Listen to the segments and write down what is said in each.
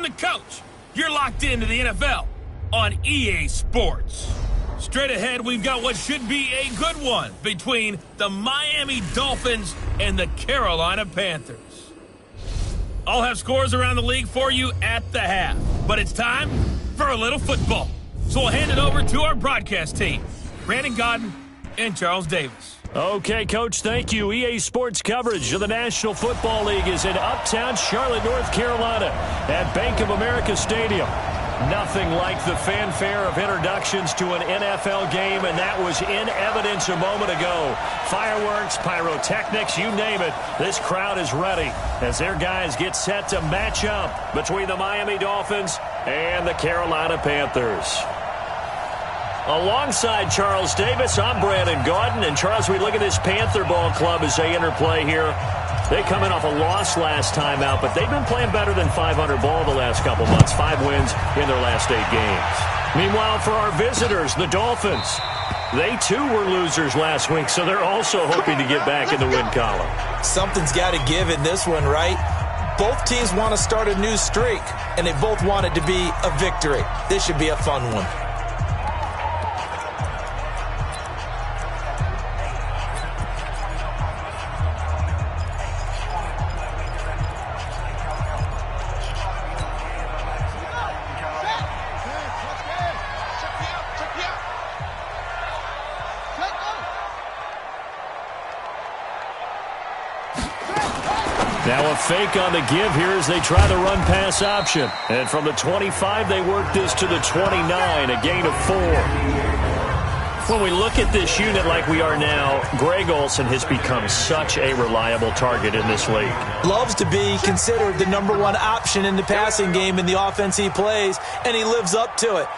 the coach. You're locked into the NFL on EA Sports. Straight ahead, we've got what should be a good one between the Miami Dolphins and the Carolina Panthers. I'll have scores around the league for you at the half, but it's time for a little football. So we'll hand it over to our broadcast team, Brandon Godden and Charles Davis. Okay, Coach, thank you. EA Sports coverage of the National Football League is in uptown Charlotte, North Carolina at Bank of America Stadium. Nothing like the fanfare of introductions to an NFL game, and that was in evidence a moment ago. Fireworks, pyrotechnics, you name it. This crowd is ready as their guys get set to match up between the Miami Dolphins and the Carolina Panthers. Alongside Charles Davis, I'm Brandon Gaudin. And Charles, we look at this Panther ball club as they interplay here. They come in off a loss last time out, but they've been playing better than 500 ball the last couple months. 5 wins in their last 8 games. Meanwhile, for our visitors, the Dolphins, they too were losers last week, so they're also hoping to get back in the win column. Something's got to give in this one, right? Both teams want to start a new streak, and they both want it to be a victory. This should be a fun one. Now a fake on the give here as they try the run-pass option. And from the 25, they work this to the 29, a gain of 4. When we look at this unit like we are now, Greg Olsen has become such a reliable target in this league. Loves to be considered the #1 option in the passing game in the offense he plays, and he lives up to it.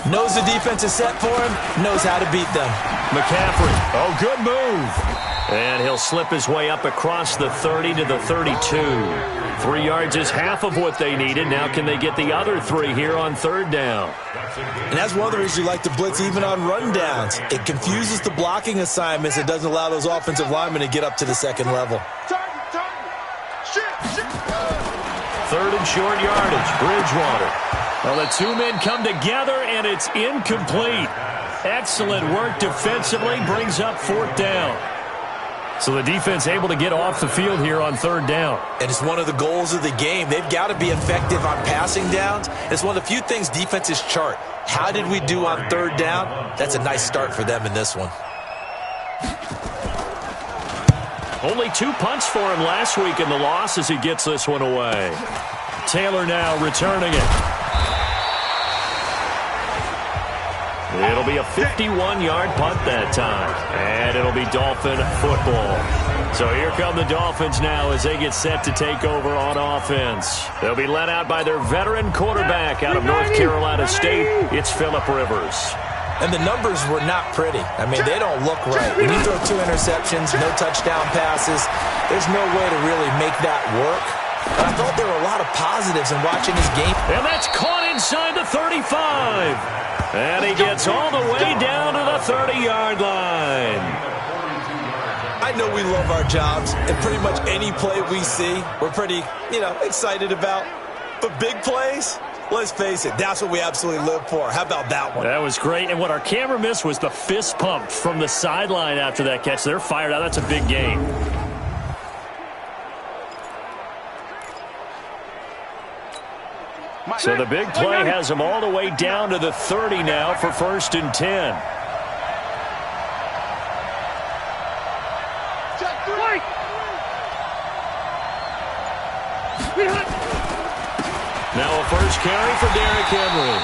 Knows the defense is set for him, knows how to beat them. McCaffrey, oh, good move. And he'll slip his way up across the 30 to the 32. 3 yards is half of what they needed. Now can they get the other 3 here on 3rd down? And that's one of the reasons you like to blitz even on rundowns. It confuses the blocking assignments. It doesn't allow those offensive linemen to get up to the second level. 3rd and short yardage, Bridgewater. Well, the 2 men come together, and it's incomplete. Excellent work defensively, brings up 4th down. So the defense able to get off the field here on 3rd down. And it's one of the goals of the game. They've got to be effective on passing downs. It's one of the few things defenses chart. How did we do on 3rd down? That's a nice start for them in this one. Only 2 punts for him last week in the loss as he gets this one away. Taylor now returning it. It'll be a 51-yard punt that time, and it'll be Dolphin football. So here come the Dolphins now as they get set to take over on offense. They'll be led out by their veteran quarterback out of North Carolina State. It's Phillip Rivers. And the numbers were not pretty. I mean, they don't look right. When you throw 2 interceptions, no touchdown passes, there's no way to really make that work. But I thought there were a lot of positives in watching this game. And that's caught inside the 35. And he gets all the way down to the 30-yard line. I know we love our jobs, and pretty much any play we see, we're pretty, excited about. But big plays, let's face it, that's what we absolutely live for. How about that one? That was great. And what our camera missed was the fist pump from the sideline after that catch. They're fired out. That's a big gain. So the big play has them all the way down to the 30 now for 1st and 10. Now a first carry for Derrick Henry.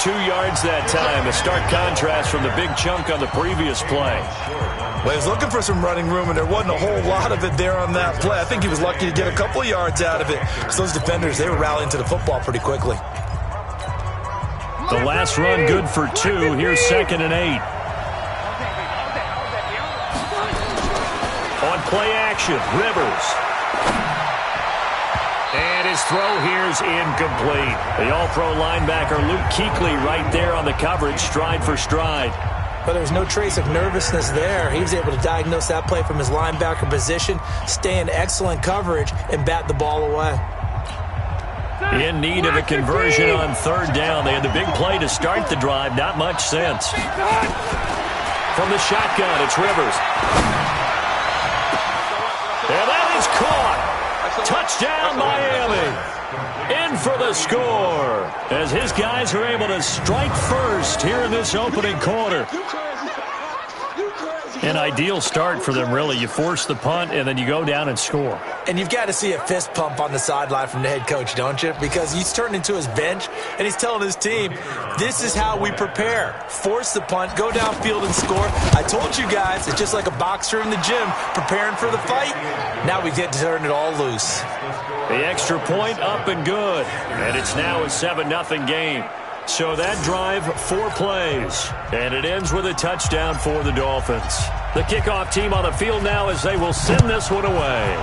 2 yards that time. A stark contrast from the big chunk on the previous play. Well, he was looking for some running room, and there wasn't a whole lot of it there on that play. I think he was lucky to get a couple of yards out of it, because those defenders, they were rallying to the football pretty quickly. The last run good for 2. Here's 2nd and 8. On play action, Rivers. And his throw here is incomplete. The all-pro linebacker Luke Kuechly right there on the coverage, stride for stride. But there was no trace of nervousness there. He was able to diagnose that play from his linebacker position, stay in excellent coverage, and bat the ball away. In need of a conversion on third down. They had the big play to start the drive. Not much sense. From the shotgun, it's Rivers. And that is caught. Touchdown, Miami. In for the score as his guys are able to strike first here in this opening quarter. An ideal start for them, really. You force the punt, and then you go down and score. And you've got to see a fist pump on the sideline from the head coach, don't you? Because he's turned into his bench, and he's telling his team, this is how we prepare. Force the punt, go downfield and score. I told you guys, it's just like a boxer in the gym preparing for the fight. Now we get to turn it all loose. The extra point up and good. And it's now a 7-0 game. So that drive, 4 plays. And it ends with a touchdown for the Dolphins. The kickoff team on the field now as they will send this one away.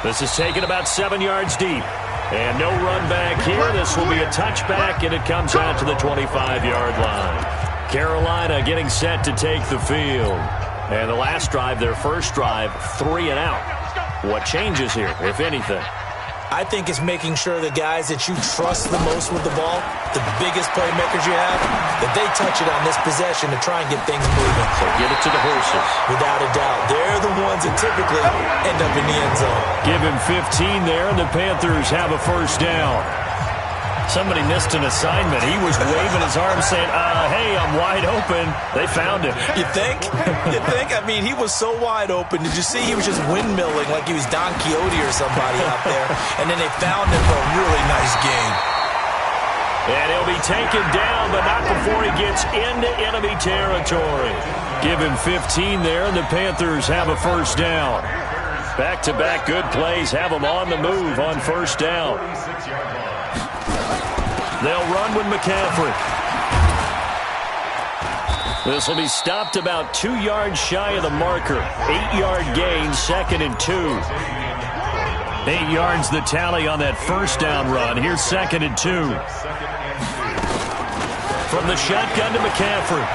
This is taken about 7 yards deep. And no run back here. This will be a touchback, and it comes out to the 25-yard line. Carolina getting set to take the field. And the last drive, their first drive, 3 and out. What changes here, if anything? I think it's making sure the guys that you trust the most with the ball, the biggest playmakers you have, that they touch it on this possession to try and get things moving. So get it to the horses. Without a doubt. They're the ones that typically end up in the end zone. Give him 15 there, and the Panthers have a first down. Somebody missed an assignment. He was waving his arm saying, hey, I'm wide open. They found him. You think? You think? I mean, he was so wide open. Did you see he was just windmilling like he was Don Quixote or somebody out there? And then they found him for a really nice game. And he'll be taken down, but not before he gets into enemy territory. Give him 15 there, and the Panthers have a first down. Back-to-back good plays have them on the move on first down. They'll run with McCaffrey. This will be stopped about 2 yards shy of the marker. 8-yard gain, 2nd and 2. 8 yards the tally on that first down run. Here's 2nd and 2. From the shotgun to McCaffrey.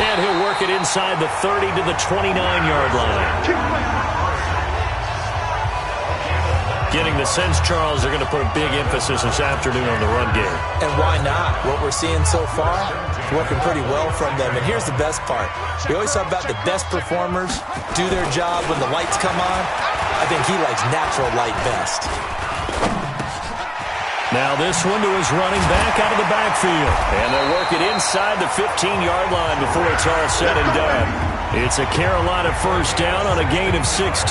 And he'll work it inside the 30 to the 29-yard line. Getting the sense, Charles, they're going to put a big emphasis this afternoon on the run game. And why not? What we're seeing so far, working pretty well from them. And here's the best part. We always talk about the best performers do their job when the lights come on. I think he likes natural light best. Now this one to his running back out of the backfield. And they'll work it inside the 15-yard line before it's all said and done. It's a Carolina first down on a gain of 16.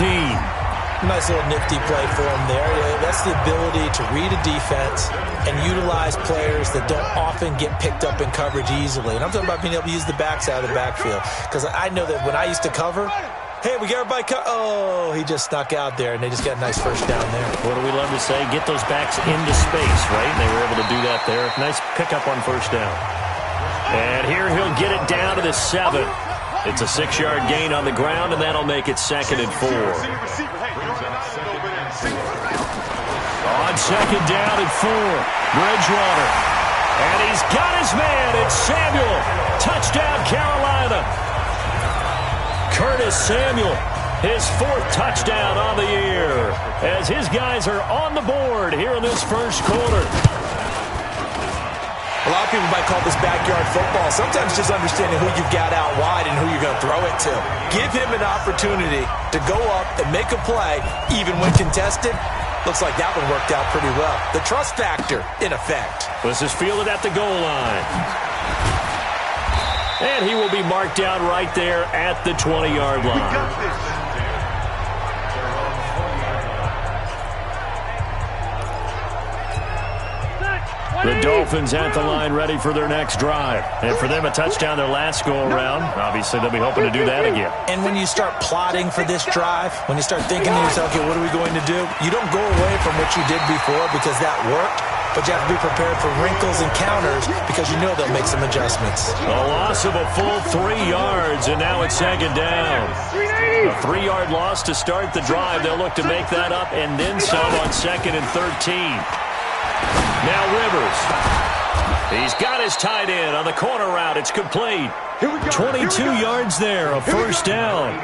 Nice little nifty play for him there. That's the ability to read a defense and utilize players that don't often get picked up in coverage easily. And I'm talking about being able to use the backs out of the backfield. Because I know that when I used to cover, hey, we got everybody oh, he just snuck out there, and they just got a nice first down there. What do we love to say? Get those backs into space, right? And they were able to do that there. Nice pickup on first down. And here he'll get it down to the 7. It's a 6-yard gain on the ground, and that'll make it 2nd and 4. On 2nd down and 4, Bridgewater. And he's got his man. It's Samuel. Touchdown, Carolina. Curtis Samuel, his 4th touchdown on the year, as his guys are on the board here in this first quarter. A lot of people might call this backyard football. Sometimes just understanding who you've got out wide and who you're going to throw it to. Give him an opportunity to go up and make a play, even when contested. Looks like that one worked out pretty well. The trust factor, in effect. This is fielded at the goal line. And he will be marked down right there at the 20-yard line. The Dolphins at the line ready for their next drive. And for them, a touchdown their last go-around. Obviously, they'll be hoping to do that again. And when you start plotting for this drive, when you start thinking to yourself, okay, what are we going to do? You don't go away from what you did before because that worked, but you have to be prepared for wrinkles and counters because you know they'll make some adjustments. A loss of a full 3 yards, and now it's 2nd down. A 3-yard loss to start the drive. They'll look to make that up and then some on 2nd and 13. Now Rivers. He's got his tight end on the corner route. It's complete. 22 yards there, a first down.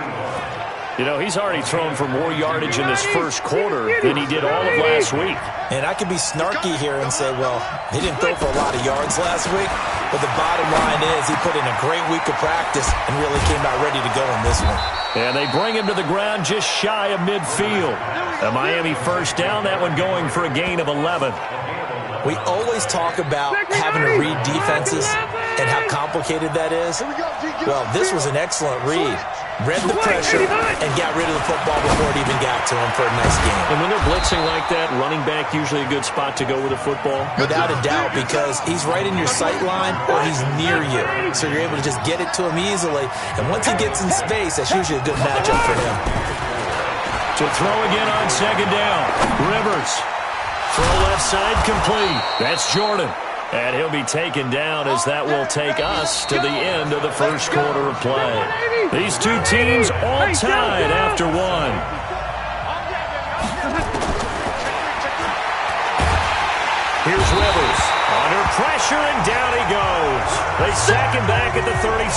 You know, he's already thrown for more yardage in this first quarter than he did all of last week. And I could be snarky here and say, well, he didn't throw for a lot of yards last week, but the bottom line is he put in a great week of practice and really came out ready to go in this one. And they bring him to the ground just shy of midfield. A Miami first down, that one going for a gain of 11. We always talk about having to read defenses and how complicated that is. Well, this was an excellent read. Read the pressure and got rid of the football before it even got to him for a nice game. And when they're blitzing like that, running back usually a good spot to go with the football? Without a doubt, because he's right in your sight line or he's near you. So you're able to just get it to him easily. And once he gets in space, that's usually a good matchup for him. To throw again on second down. Rivers. Throw left side complete. That's Jordan. And he'll be taken down as that will take us to the end of the first quarter of play. These two teams all tied after one. Here's Rivers. Under pressure, and down he goes. They sack him back at the 36.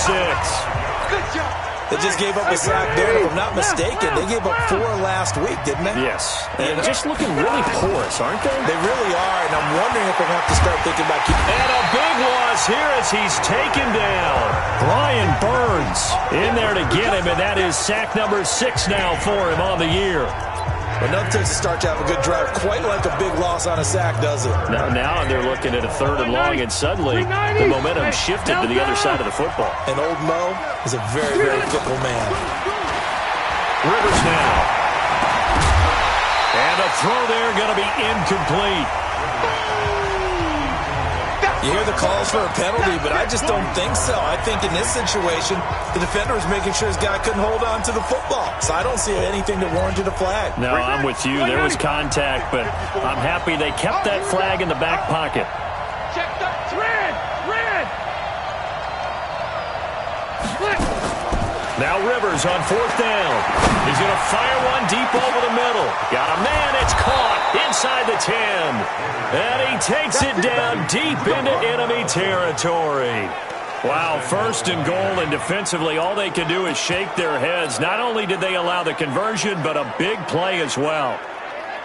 Good job. They just gave up a sack there. If I'm not mistaken, they gave up 4 last week, didn't they? Yes. And just looking really porous, aren't they? They really are, and I'm wondering if we're going to have to start thinking about keeping... And a big loss here as he's taken down. Brian Burns in there to get him, and that is sack number 6 now for him on the year. But nothing takes a start to have a good drive quite like a big loss on a sack, does it? Now they're looking at a 3rd and long, and suddenly the momentum shifted to the other side of the football. And old Mo is a very, very fickle man. Rivers now. And a throw there going to be incomplete. You hear the calls for a penalty, but I just don't think so. I think in this situation, the defender was making sure his guy couldn't hold on to the football. So I don't see anything that warranted a flag. No, I'm with you. There was contact, but I'm happy they kept that flag in the back pocket. Check the red. Now Rivers on 4th down. He's going to fire one deep over the middle. Got a man. It's caught inside the 10. And he takes it down deep into enemy territory. Wow, 1st and goal, and defensively all they can do is shake their heads. Not only did they allow the conversion, but a big play as well.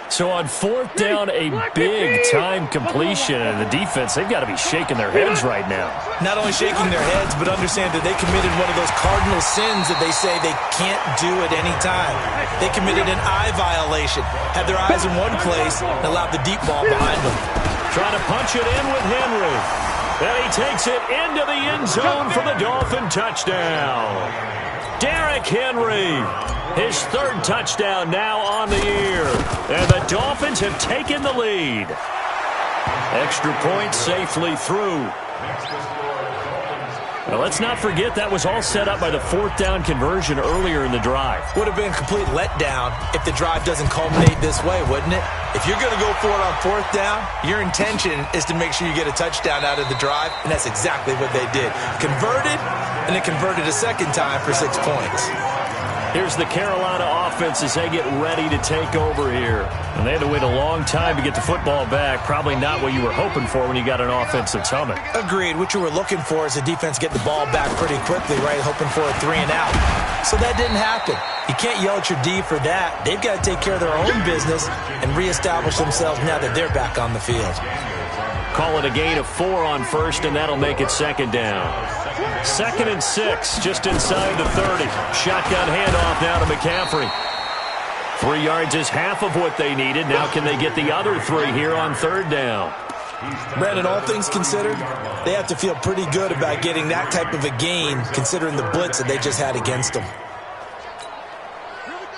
So on 4th down, a big-time completion, and the defense, they've got to be shaking their heads right now. Not only shaking their heads, but understand that they committed one of those cardinal sins that they say they can't do at any time. They committed an eye violation, had their eyes in one place, and allowed the deep ball behind them. Trying to punch it in with Henry. And he takes it into the end zone for the Dolphin touchdown. Derrick Henry. His 3rd touchdown now on the year. And the Dolphins have taken the lead. Extra point safely through. Now, let's not forget that was all set up by the 4th down conversion earlier in the drive. Would have been a complete letdown if the drive doesn't culminate this way, wouldn't it? If you're going to go for it on 4th down, your intention is to make sure you get a touchdown out of the drive, and that's exactly what they did. Converted, and then converted a 2nd time for 6 points. Here's the Carolina offense as they get ready to take over here. And they had to wait a long time to get the football back. Probably not what you were hoping for when you got an offense that's humming. Agreed. What you were looking for is the defense get the ball back pretty quickly, right? Hoping for a 3 and out. So that didn't happen. You can't yell at your D for that. They've got to take care of their own business and reestablish themselves now that they're back on the field. Call it a gain of 4 on 1st, and that'll make it 2nd down. 2nd and 6, just inside the 30. Shotgun handoff now to McCaffrey. 3 yards is half of what they needed. Now can they get the other 3 here on 3rd down? Brandon, all things considered, they have to feel pretty good about getting that type of a gain considering the blitz that they just had against them.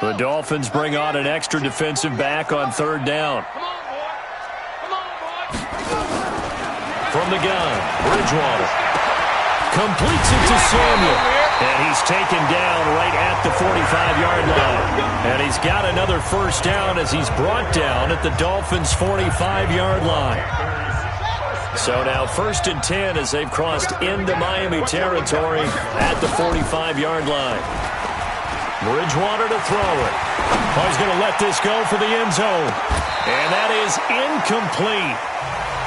The Dolphins bring on an extra defensive back on 3rd down. From the gun, Bridgewater. Completes it to Samuel. And he's taken down right at the 45-yard line. And he's got another 1st down as he's brought down at the Dolphins' 45-yard line. So now 1st and 10 as they've crossed into Miami territory at the 45-yard line. Bridgewater to throw it. Oh, he's going to let this go for the end zone. And that is incomplete.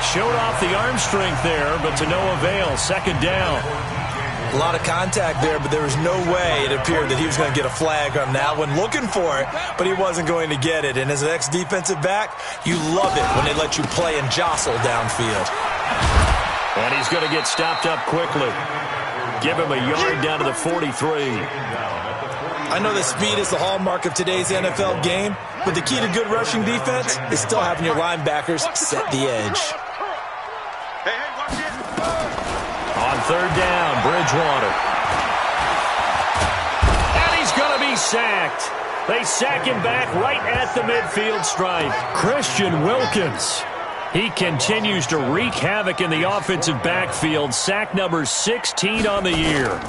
Showed off the arm strength there, but to no avail. 2nd down. A lot of contact there, but there was no way it appeared that he was going to get a flag on that one. Looking for it, but he wasn't going to get it. And as an ex-defensive back, you love it when they let you play and jostle downfield. And he's going to get stopped up quickly. Give him a yard down to the 43. I know that speed is the hallmark of today's NFL game, but the key to good rushing defense is still having your linebackers set the edge. On third down, Bridgewater. And he's going to be sacked. They sack him back right at the midfield stripe. Christian Wilkins. He continues to wreak havoc in the offensive backfield. Sack number 16 on the year.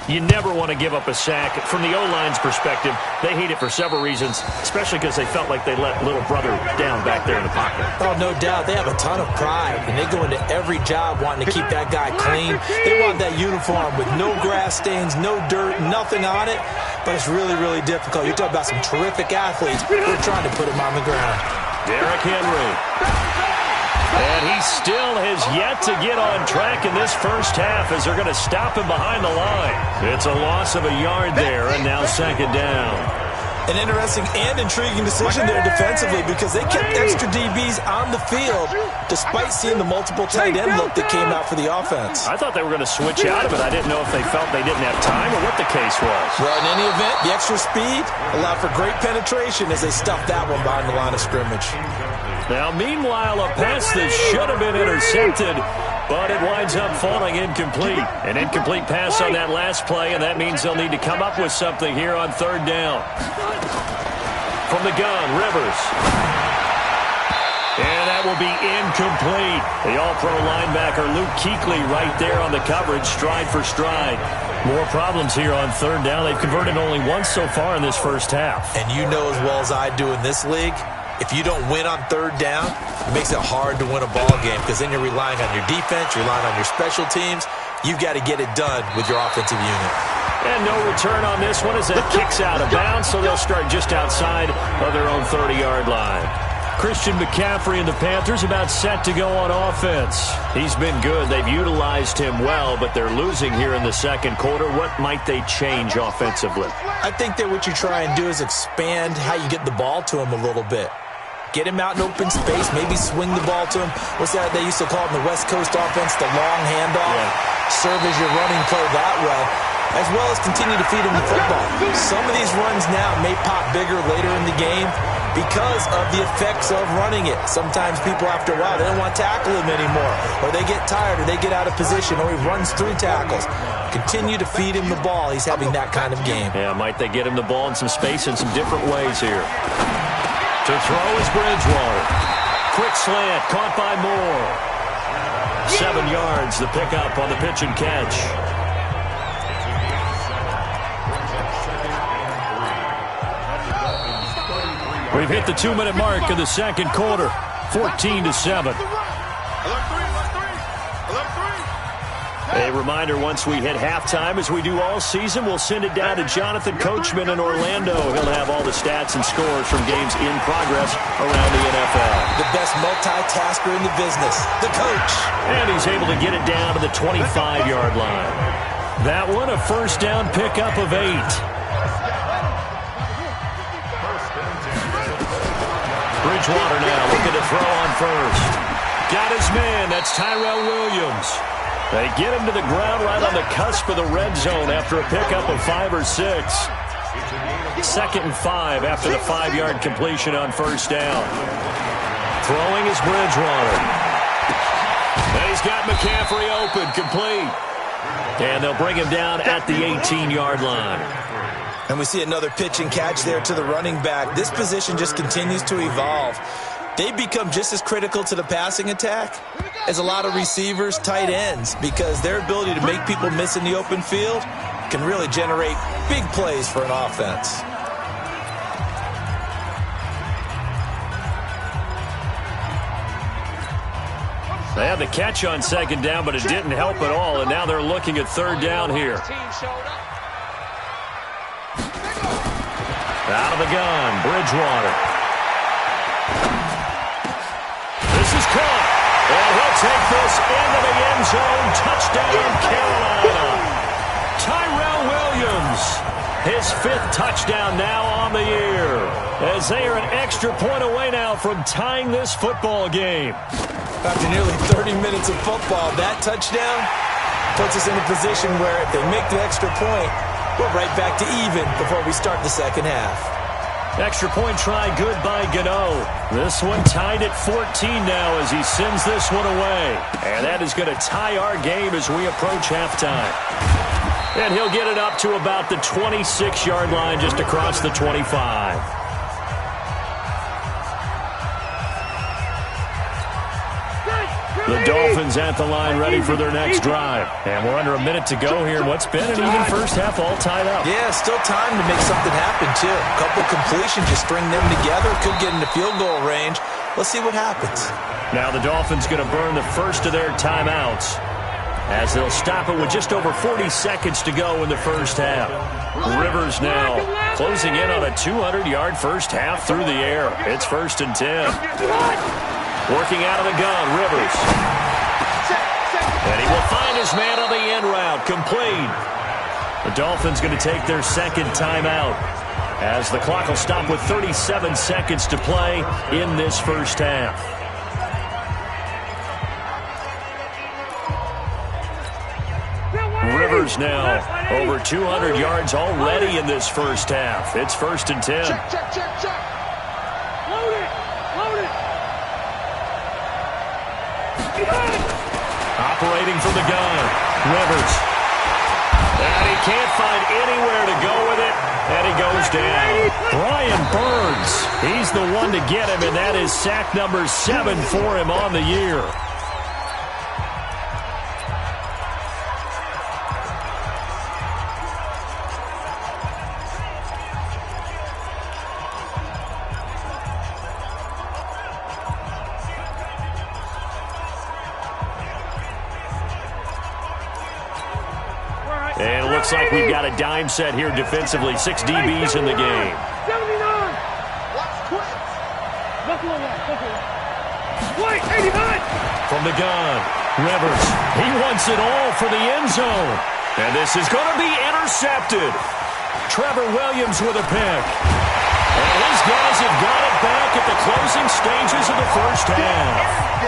You never want to give up a sack. From the O-line's perspective, they hate it for several reasons, especially because they felt like they let little brother down back there in the pocket. Oh, no doubt. They have a ton of pride, and they go into every job wanting to keep that guy clean. They want that uniform with no grass stains, no dirt, nothing on it, but it's really, really difficult. You're talking about some terrific athletes. We're trying to put him on the ground. Derrick Henry. And he still has yet to get on track in this first half as they're going to stop him behind the line. It's a loss of a yard there, and now second down. An interesting and intriguing decision there defensively because they kept extra DBs on the field despite seeing the multiple tight end look that came out for the offense. I thought they were going to switch out of it. I didn't know if they felt they didn't have time or what the case was. Well, in any event, the extra speed allowed for great penetration as they stuffed that one behind the line of scrimmage. Now, meanwhile, a pass that should have been intercepted, but it winds up falling incomplete. An incomplete pass on that last play, and that means they'll need to come up with something here on third down. From the gun, Rivers. And that will be incomplete. The all-pro linebacker Luke Kuechly right there on the coverage, stride for stride. More problems here on third down. They've converted only once so far in this first half. And you know as well as I do in this league, if you don't win on third down, it makes it hard to win a ball game because then you're relying on your defense, you're relying on your special teams. You've got to get it done with your offensive unit. And no return on this one as it kicks out of bounds, so they'll start just outside of their own 30-yard line. Christian McCaffrey and the Panthers about set to go on offense. He's been good. They've utilized him well, but they're losing here in the second quarter. What might they change offensively? I think that what you try and do is expand how you get the ball to him a little bit. Get him out in open space, maybe swing the ball to him. What's that they used to call it in the West Coast offense, the long handoff? Yeah. Serve as your running play that way, as well as continue to feed him the football. Some of these runs now may pop bigger later in the game because of the effects of running it. Sometimes people, after a while, they don't want to tackle him anymore, or they get tired, or they get out of position, or he runs through tackles. Continue to feed him the ball. He's having that kind of game. Yeah, might they get him the ball in some space in some different ways here. To throw is Bridgewater. Quick slant, caught by Moore. 7 yards, the pickup on the pitch and catch. We've hit the 2-minute mark of the second quarter. 14-7. A reminder, once we hit halftime, as we do all season, we'll send it down to Jonathan Coachman in Orlando. He'll have all the stats and scores from games in progress around the NFL. The best multitasker in the business, the coach. And he's able to get it down to the 25-yard line. That one, a first down pickup of 8. Bridgewater now looking to throw on first. Got his man. That's Tyrell Williams. They get him to the ground right on the cusp of the red zone after a pickup of 5 or 6. 2nd and 5 after the 5-yard completion on first down. Throwing is Bridgewater. And he's got McCaffrey open, complete. And they'll bring him down at the 18-yard line. And we see another pitch and catch there to the running back. This position just continues to evolve. They become just as critical to the passing attack as a lot of receivers, tight ends, because their ability to make people miss in the open field can really generate big plays for an offense. They had the catch on second down, but it didn't help at all, and now they're looking at third down here. Out of the gun, Bridgewater. This is caught, and he'll take this into the end zone. Touchdown, Carolina. His 5th touchdown now on the year, as they are an extra point away now from tying this football game. After nearly 30 minutes of football, that touchdown puts us in a position where if they make the extra point, we're right back to even before we start the second half. Extra point try good by Gano. This one tied at 14 now as he sends this one away. And that is going to tie our game as we approach halftime. And he'll get it up to about the 26-yard line just across the 25. The Dolphins at the line ready for their next drive. And we're under a minute to go here. What's been an even first half all tied up. Yeah, still time to make something happen, too. A couple completions, just string them together. Could get into field goal range. Let's see what happens. Now the Dolphins going to burn the first of their timeouts, as they'll stop it with just over 40 seconds to go in the first half. Rivers now closing in on a 200-yard first half through the air. It's 1st and 10. Working out of the gun, Rivers. And he will find his man on the end route, complete. The Dolphins going to take their second timeout, as the clock will stop with 37 seconds to play in this first half. Rivers now over 200 yards already in this first half. It's 1st and 10. Check. Load it. Operating from the gun, Rivers. And he can't find anywhere to go with it, and he goes down. Brian Burns, he's the one to get him, and that is sack number 7 for him on the year. And it looks like we've got a dime set here defensively. 6 DBs in the game. 79. Wait, 89. From the gun, Rivers. He wants it all for the end zone. And this is going to be intercepted. Trevor Williams with a pick. And his guys have got it back at the closing stages of the first half.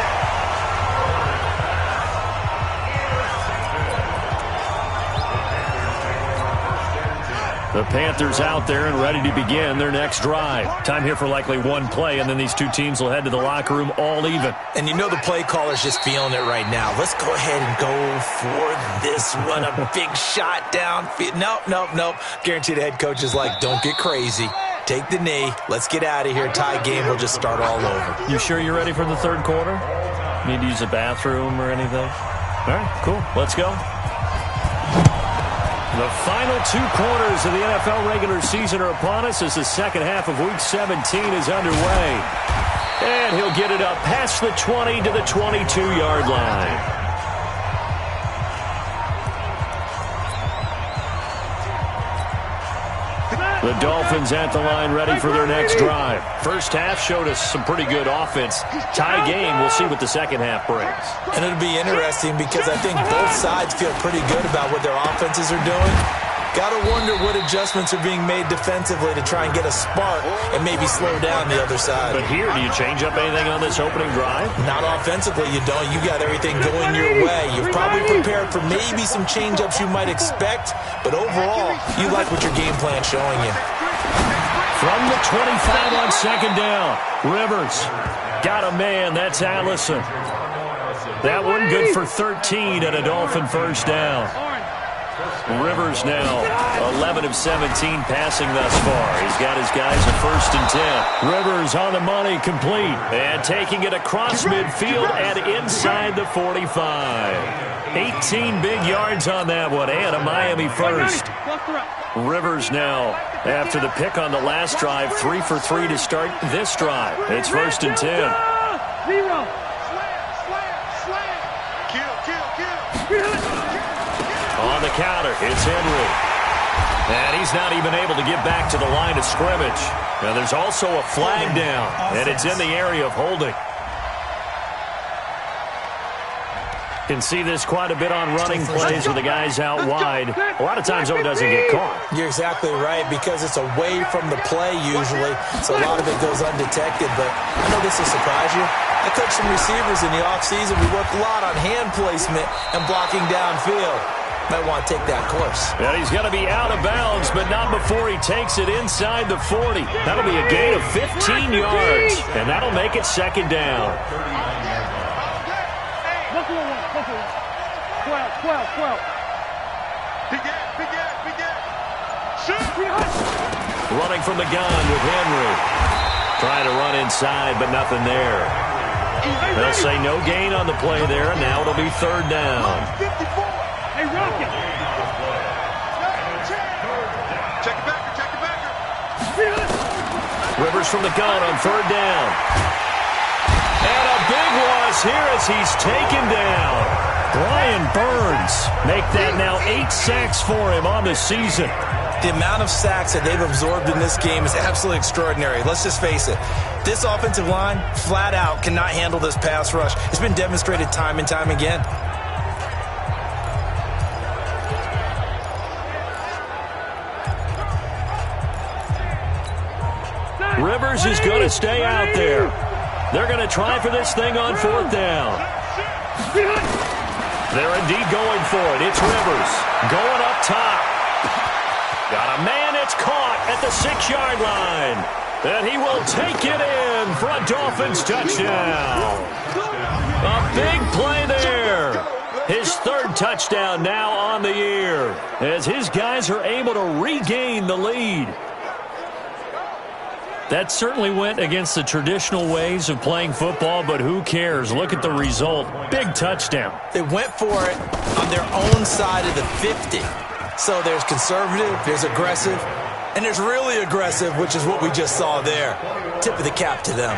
The Panthers out there and ready to begin their next drive. Time here for likely one play, and then these two teams will head to the locker room all even. And you know the play caller's just feeling it right now. Let's go ahead and go for this one. A big shot downfield. Nope. Guarantee the head coach is like, don't get crazy. Take the knee. Let's get out of here. Tie game. We'll just start all over. You sure you're ready for the third quarter? Need to use a bathroom or anything? All right, cool. Let's go. The final 2 quarters of the NFL regular season are upon us as the second half of Week 17 is underway. And he'll get it up past the 20 to the 22-yard line. The Dolphins at the line ready for their next drive. First half showed us some pretty good offense. Tie game, we'll see what the second half brings. And it'll be interesting because I think both sides feel pretty good about what their offenses are doing. Got to wonder what adjustments are being made defensively to try and get a spark and maybe slow down the other side. But here, do you change up anything on this opening drive? Not offensively, you don't. You got everything going your way. You've probably prepared for maybe some change-ups you might expect, but overall, you like what your game plan's showing you. From the 25 on second down, Rivers got a man. That's Allison. That one good for 13 and a Dolphin first down. Rivers now 11 of 17 passing thus far. He's got his guys at 1st and 10. Rivers on the money, complete. And taking it across midfield and inside the 45. 18 big yards on that one and a Miami first. Rivers now, after the pick on the last drive, 3 for 3 to start this drive. It's 1st and 10. On the counter, it's Henry. And he's not even able to get back to the line of scrimmage. Now there's also a flag down, and it's in the area of holding. Can see this quite a bit on running plays with the guys out wide. A lot of times, though, it doesn't get caught. You're exactly right, because it's away from the play usually, so a lot of it goes undetected. But I know this will surprise you. I coached some receivers in the offseason. We worked a lot on hand placement and blocking downfield. Might want to take that course. And he's going to be out of bounds, but not before he takes it inside the 40. That'll be a gain of 15 yards, and that'll make it second down. 12. Running from the gun with Henry. Trying to run inside, but nothing there. They'll say no gain on the play there, and now it'll be third down. Hey, Rocket! Check it backer. Rivers from the gun on third down. And a big loss here as he's taken down. Brian Burns make that now 8 sacks for him on the season. The amount of sacks that they've absorbed in this game is absolutely extraordinary. Let's just face it. This offensive line, flat out, cannot handle this pass rush. It's been demonstrated time and time again. Rivers is going to stay out there. They're going to try for this thing on fourth down. They're indeed going for it. It's Rivers going up top. Got a man. It's caught at the 6-yard line. And he will take it in for a Dolphins touchdown. A big play there. His third touchdown now on the year as his guys are able to regain the lead. That certainly went against the traditional ways of playing football, but who cares? Look at the result. Big touchdown. They went for it on their own side of the 50. So there's conservative, there's aggressive, and there's really aggressive, which is what we just saw there. Tip of the cap to them.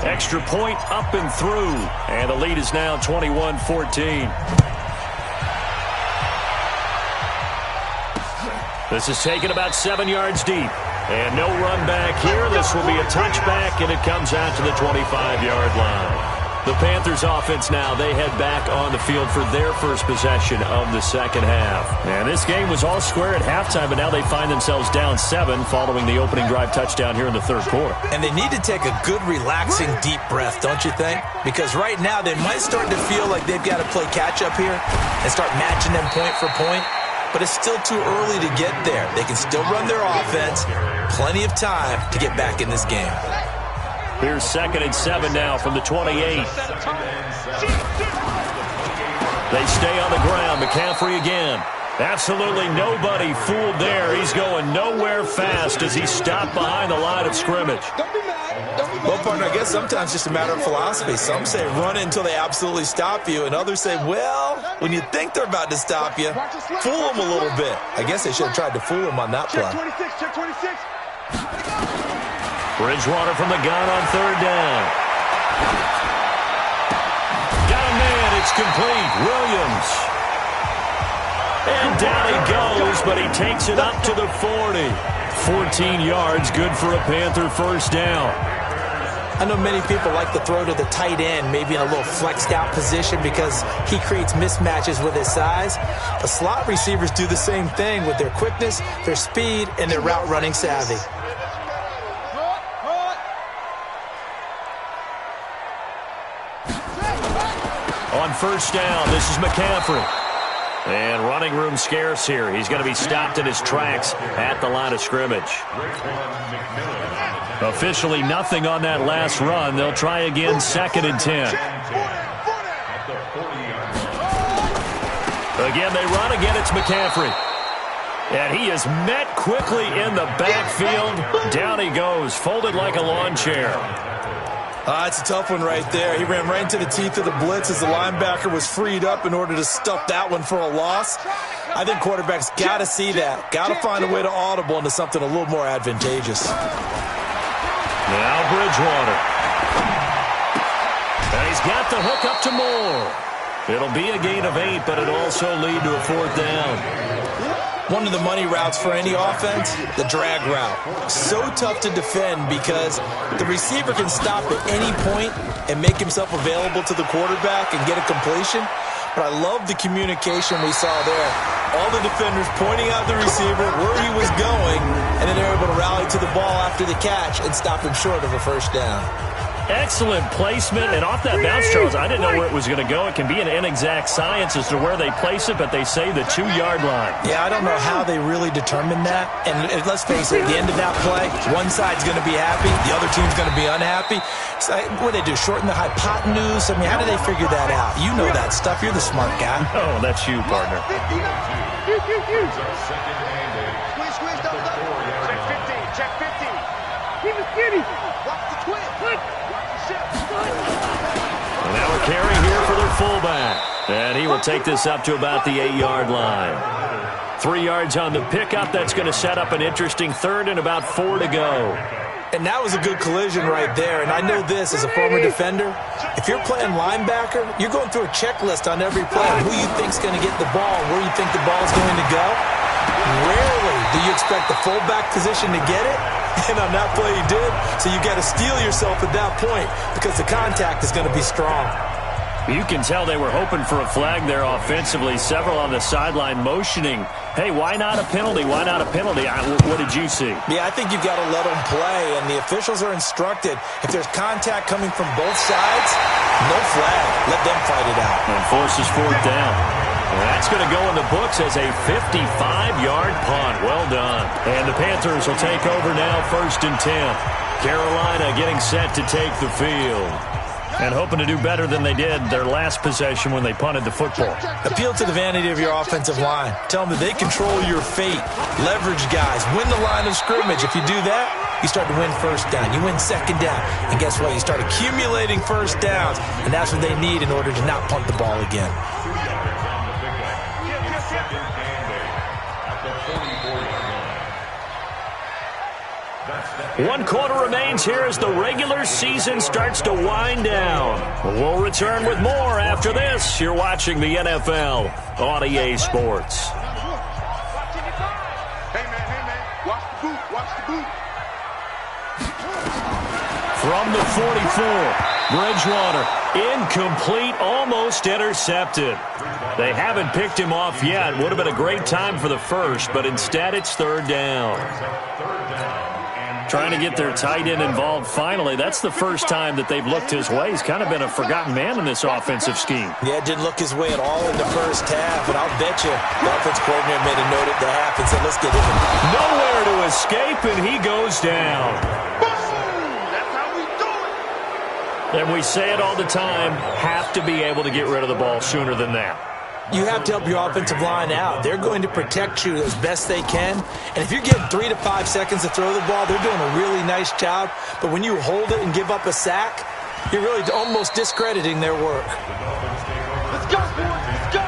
Extra point up and through, and the lead is now 21-14. This is taken about 7 yards deep. And no run back here. This will be a touchback, and it comes out to the 25-yard line. The Panthers offense now, they head back on the field for their first possession of the second half. And this game was all square at halftime, but now they find themselves down 7 following the opening drive touchdown here in the third quarter. And they need to take a good, relaxing, deep breath, don't you think? Because right now they might start to feel like they've got to play catch-up here and start matching them point for point. But it's still too early to get there. They can still run their offense. Plenty of time to get back in this game. Here's 2nd and 7 now from the 28. They stay on the ground. McCaffrey again. Absolutely nobody fooled there. He's going nowhere fast as he's stopped behind the line of scrimmage. Well, partner, I guess sometimes it's just a matter of philosophy. Some say run until they absolutely stop you, and others say, well, when you think they're about to stop you, fool them a little bit. I guess they should have tried to fool him on that play. Check 26. Bridgewater from the gun on third down. Got a man. It's complete. Williams. And down he goes, but he takes it up to the 40. 14 yards, good for a Panther first down. I know many people like to throw to the tight end, maybe in a little flexed out position because he creates mismatches with his size. But slot receivers do the same thing with their quickness, their speed, and their route running savvy. On first down, this is McCaffrey. And running room scarce here. He's going to be stopped in his tracks at the line of scrimmage. Officially nothing on that last run. They'll try again 2nd and 10. Again, they run. Again, it's McCaffrey. And he is met quickly in the backfield. Down he goes, folded like a lawn chair. It's a tough one right there. He ran right into the teeth of the blitz as the linebacker was freed up in order to stuff that one for a loss. I think quarterbacks got to see that. Got to find a way to audible into something a little more advantageous. Now Bridgewater. And he's got the hook up to Moore. It'll be a gain of 8, but it'll also lead to a 4th down. One of the money routes for any offense, the drag route. So tough to defend because the receiver can stop at any point and make himself available to the quarterback and get a completion. But I love the communication we saw there. All the defenders pointing out the receiver, where he was going, and then they're able to rally to the ball after the catch and stop him short of a first down. Excellent placement, and off that bounce, Charles, I didn't know where it was going to go. It can be an inexact science as to where they place it, but they say the 2-yard line. Yeah, I don't know how they really determined that. And let's face it, at the end of that play, one side's going to be happy, the other team's going to be unhappy. So what do they do, shorten the hypotenuse? I mean, how do they figure that out? You know that stuff. You're the smart guy. Oh, that's you, partner. Squeeze, double. Check 15. Keep it skinny. Watch the twist. Watch the shift. And now a carry here for their fullback. And he will take this up to about the 8-yard line. 3 yards on the pickup. That's going to set up an interesting third and about 4 to go. And that was a good collision right there. And I know this as a former defender. If you're playing linebacker, you're going through a checklist on every play of who you think's going to get the ball, where you think the ball's going to go. Rarely do you expect the fullback position to get it. And on that play he did. So you got to steel yourself at that point because the contact is going to be strong. You can tell they were hoping for a flag there offensively. Several on the sideline motioning. Hey, why not a penalty? Why not a penalty? What did you see? Yeah, I think you've got to let them play, and the officials are instructed. If there's contact coming from both sides, no flag. Let them fight it out. And forces 4th down. That's going to go in the books as a 55-yard punt. Well done. And the Panthers will take over now, 1st and 10. Carolina getting set to take the field. And hoping to do better than they did their last possession when they punted the football. Appeal to the vanity of your offensive line. Tell them that they control your fate. Leverage guys. Win the line of scrimmage. If you do that, you start to win first down. You win second down. And guess what? You start accumulating first downs. And that's what they need in order to not punt the ball again. One quarter remains here as the regular season starts to wind down. We'll return with more after this. You're watching the NFL on EA Sports. Hey, man. Watch the boot. From the 44, Bridgewater, incomplete, almost intercepted. They haven't picked him off yet. Would have been a great time for the first, but instead it's 3rd down. Trying to get their tight end involved finally. That's the first time that they've looked his way. He's kind of been a forgotten man in this offensive scheme. Yeah, it didn't look his way at all in the first half, and I'll bet you the offense coordinator made a note at the half and said, let's get him. Nowhere to escape, and he goes down. That's how we do it. And we say it all the time, have to be able to get rid of the ball sooner than that. You have to help your offensive line out. They're going to protect you as best they can. And if you're getting 3 to 5 seconds to throw the ball, they're doing a really nice job. But when you hold it and give up a sack, you're really almost discrediting their work. Let's go, boys. Let's go.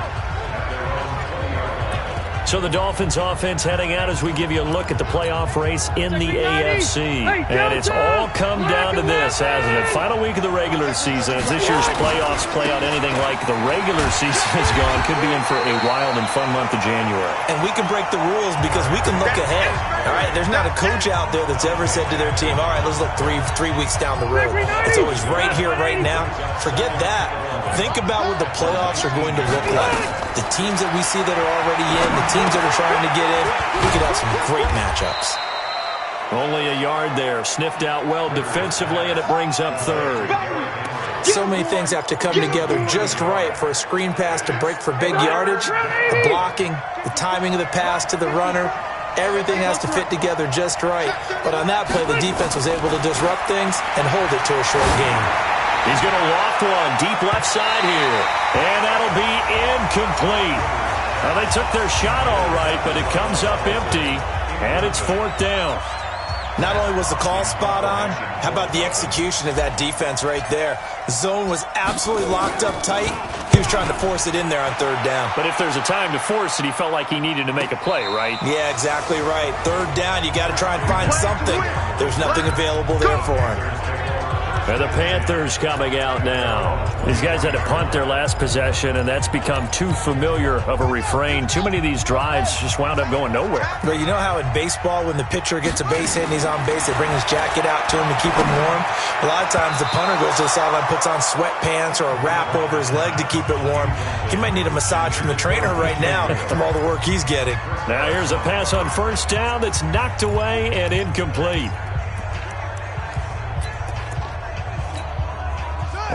So the Dolphins offense heading out as we give you a look at the playoff race in the AFC. And it's all come down to this, hasn't it? Final week of the regular season. As this year's playoffs play out anything like the regular season has gone, could be in for a wild and fun month of January. And we can break the rules because we can look ahead. All right, there's not a coach out there that's ever said to their team, all right, let's look three weeks down the road. It's always right here, right now. Forget that. Think about what the playoffs are going to look like. The teams that we see that are already in, the teams that are trying to get in, we could have some great matchups. Only a yard there. Sniffed out well defensively, and it brings up 3rd. So many things have to come together just right for a screen pass to break for big yardage. The blocking, the timing of the pass to the runner, everything has to fit together just right. But on that play, the defense was able to disrupt things and hold it to a short game. He's going to loft one deep left side here, and that'll be incomplete. Well, they took their shot all right, but it comes up empty, and it's 4th down. Not only was the call spot on, how about the execution of that defense right there? The zone was absolutely locked up tight. He was trying to force it in there on 3rd down. But if there's a time to force it, he felt like he needed to make a play, right? Yeah, exactly right. 3rd down, you got to try and find something. There's nothing available there for him. And the Panthers coming out now. These guys had to punt their last possession, and that's become too familiar of a refrain. Too many of these drives just wound up going nowhere. But you know how in baseball, when the pitcher gets a base hit and he's on base, they bring his jacket out to him to keep him warm? A lot of times the punter goes to the sideline, puts on sweatpants or a wrap over his leg to keep it warm. He might need a massage from the trainer right now from all the work he's getting. Now here's a pass on first down that's knocked away and incomplete.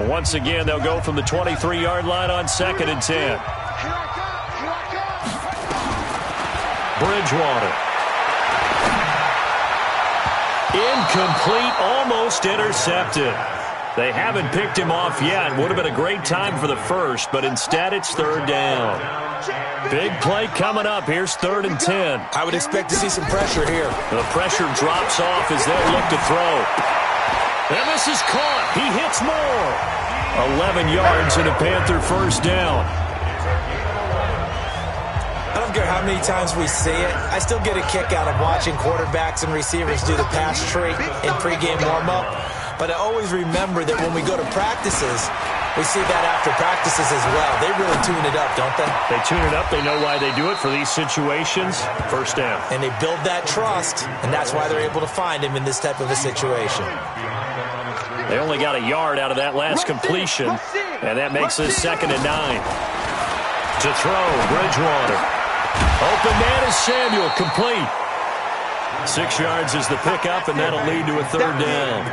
Once again, they'll go from the 23-yard line on 2nd and 10. Bridgewater. Incomplete, almost intercepted. They haven't picked him off yet. Would have been a great time for the first, but instead it's 3rd down. Big play coming up. Here's 3rd and 10. I would expect to see some pressure here. The pressure drops off as they'll look to throw. And this is caught. He hits more. 11 yards and a Panther first down. I don't care how many times we see it. I still get a kick out of watching quarterbacks and receivers do the pass tree in pregame warm-up. But I always remember that when we go to practices, we see that after practices as well. They really tune it up, don't they? They tune it up. They know why they do it for these situations. First down. And they build that trust, and that's why they're able to find him in this type of a situation. They only got a yard out of that last completion, and that makes this 2nd and 9. To throw, Bridgewater. Open man is Samuel, complete. 6 yards is the pickup, and that'll lead to a 3rd down.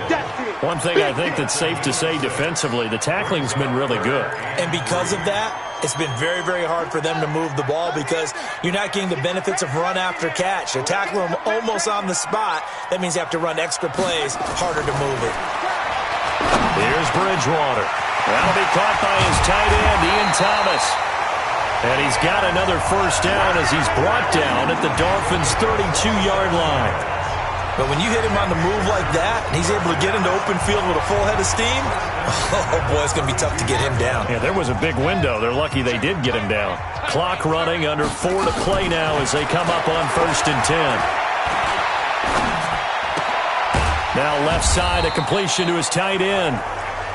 One thing I think that's safe to say defensively, the tackling's been really good. And because of that, it's been very, very hard for them to move the ball because you're not getting the benefits of run after catch. They tackle them almost on the spot. That means you have to run extra plays, harder to move it. Here's Bridgewater. That'll be caught by his tight end, Ian Thomas. And he's got another first down as he's brought down at the Dolphins' 32-yard line. But when you hit him on the move like that, and he's able to get into open field with a full head of steam, oh boy, it's going to be tough to get him down. Yeah, there was a big window. They're lucky they did get him down. Clock running, under 4 to play now as they come up on 1st and 10. Now left side, a completion to his tight end.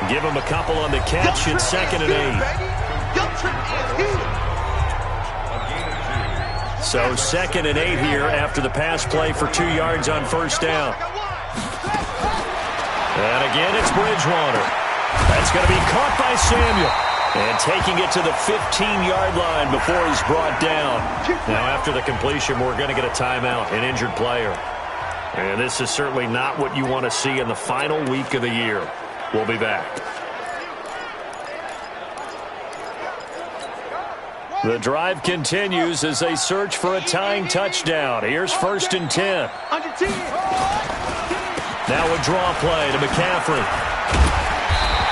Give him a couple on the catch. It's 2nd and 8. So 2nd and 8 here after the pass play for 2 yards on first down. And again, it's Bridgewater. That's going to be caught by Samuel. And taking it to the 15-yard line before he's brought down. Now after the completion, we're going to get a timeout, an injured player. And this is certainly not what you want to see in the final week of the year. We'll be back. The drive continues as they search for a tying touchdown. Here's 1st and 10. Now a draw play to McCaffrey.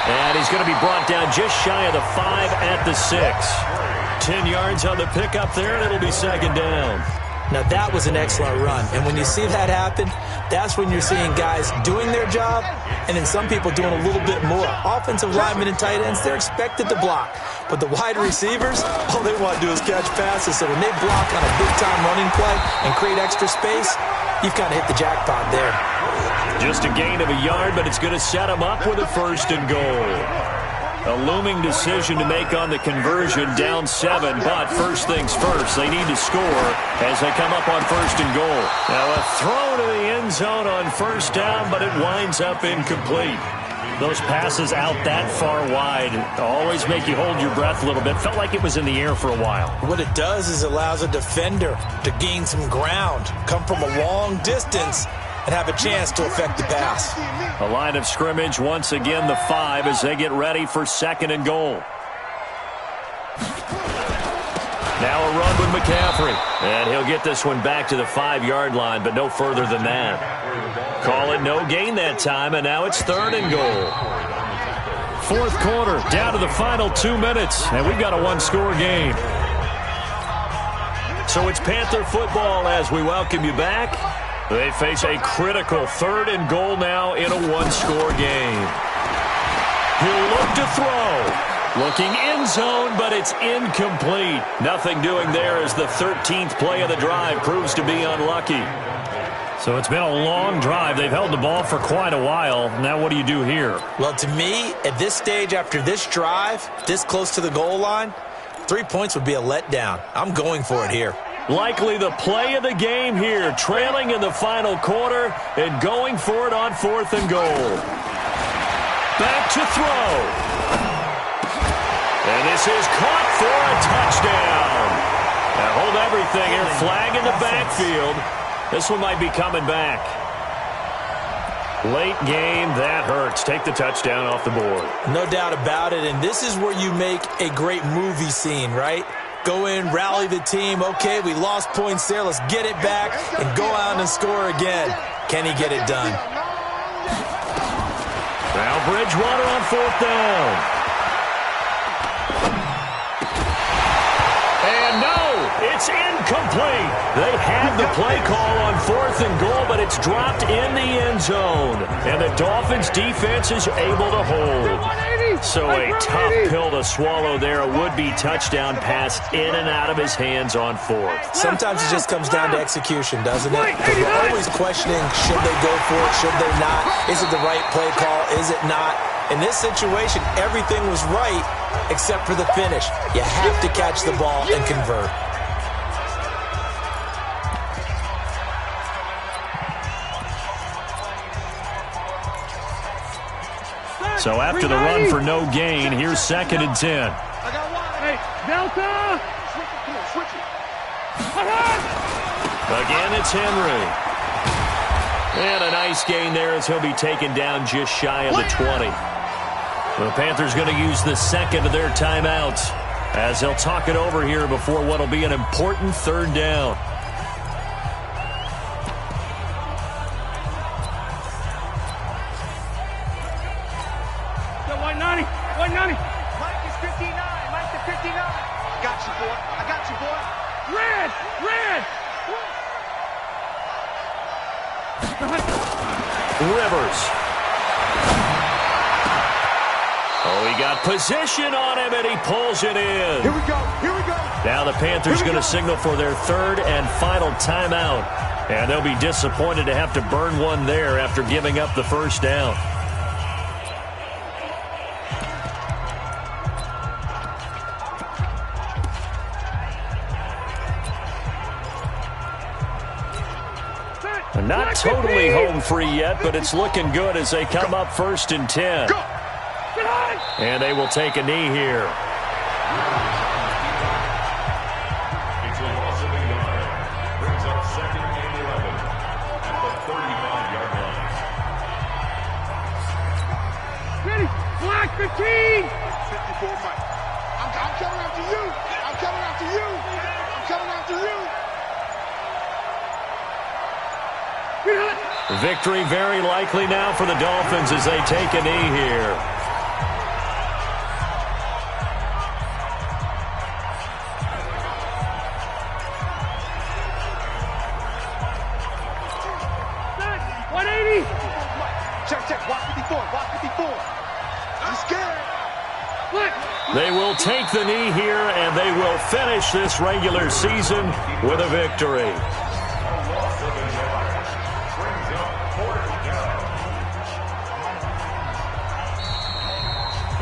And he's going to be brought down just shy of the 5 at the 6. 10 yards on the pickup there, and it'll be 2nd down. Now, that was an excellent run. And when you see that happen, that's when you're seeing guys doing their job and then some people doing a little bit more. Offensive linemen and tight ends, they're expected to block. But the wide receivers, all they want to do is catch passes. So when they block on a big-time running play and create extra space, you've kind of hit the jackpot there. Just a gain of a yard, but it's going to set them up with a 1st and goal. A looming decision to make on the conversion, down 7, but first things first, they need to score as they come up on 1st and goal. Now a throw to the end zone on 1st down, but it winds up incomplete. Those passes out that far wide always make you hold your breath a little bit. Felt like it was in the air for a while. What it does is allows a defender to gain some ground, come from a long distance, and have a chance to affect the pass. A line of scrimmage, once again the 5 as they get ready for 2nd and goal. Now a run with McCaffrey. And he'll get this one back to the 5-yard line, but no further than that. Call it no gain that time, and now it's 3rd and goal. 4th quarter, down to the final 2 minutes, and we've got a 1-score game. So it's Panther football as we welcome you back. They face a critical 3rd and goal now in a 1-score game. He'll look to throw. Looking end zone, but it's incomplete. Nothing doing there as the 13th play of the drive proves to be unlucky. So it's been a long drive. They've held the ball for quite a while. Now what do you do here? Well, to me, at this stage, after this drive, this close to the goal line, 3 points would be a letdown. I'm going for it here. Likely the play of the game here, trailing in the final quarter and going for it on 4th and goal. Back to throw. And this is caught for a touchdown. Now hold everything here. Flag in the backfield. This one might be coming back. Late game, that hurts. Take the touchdown off the board. No doubt about it, and this is where you make a great movie scene, right? Go in, rally the team. Okay, we lost points there. Let's get it back and go out and score again. Can he get it done? Now Bridgewater on 4th down. And no, it's incomplete. They had the play call on 4th and goal, but it's dropped in the end zone. And the Dolphins defense is able to hold. So a tough pill to swallow there. A would-be touchdown pass in and out of his hands on 4th. Sometimes it just comes down to execution, doesn't it? But we're always questioning, should they go for it, should they not? Is it the right play call, is it not? In this situation, everything was right except for the finish. You have to catch the ball and convert. So after the run for no gain, here's 2nd and 10. I got one. Hey, Delta! Switch it. Again, it's Henry. And a nice gain there as he'll be taken down just shy of the 20. The Panthers going to use the 2nd of their timeouts as they'll talk it over here before what will be an important 3rd down. Mike is 59. Mike to 59. Got you, boy. I got you, boy. Red! Rivers. Oh, he got position on him, and he pulls it in. Here we go. Now the Panthers going to signal for their 3rd and final timeout. And they'll be disappointed to have to burn one there after giving up the 1st down. Not totally home free yet, but it's looking good as they come up 1st and 10. And they will take a knee here. It's a loss of a yard. Brings up 2nd and 11 at the 35-yard line. Ready? Black 15! 54, Mike. I'm coming after you. I'm coming after you. I'm coming after you. Victory very likely now for the Dolphins as they take a knee here. Check. Watch 54. I'm scared. They will take the knee here, and they will finish this regular season with a victory.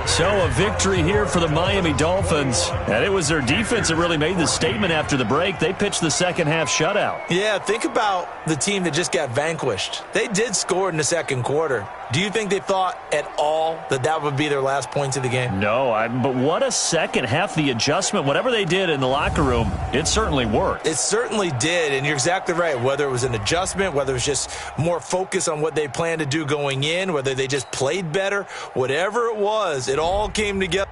So a victory here for the Miami Dolphins. And it was their defense that really made the statement after the break. They pitched the second half shutout. Yeah, think about the team that just got vanquished. They did score in the second quarter. Do you think they thought at all that that would be their last points of the game? No, but what a second half. The adjustment, whatever they did in the locker room, it certainly worked. It certainly did, and you're exactly right. Whether it was an adjustment, whether it was just more focus on what they planned to do going in, whether they just played better, whatever it was, it all came together.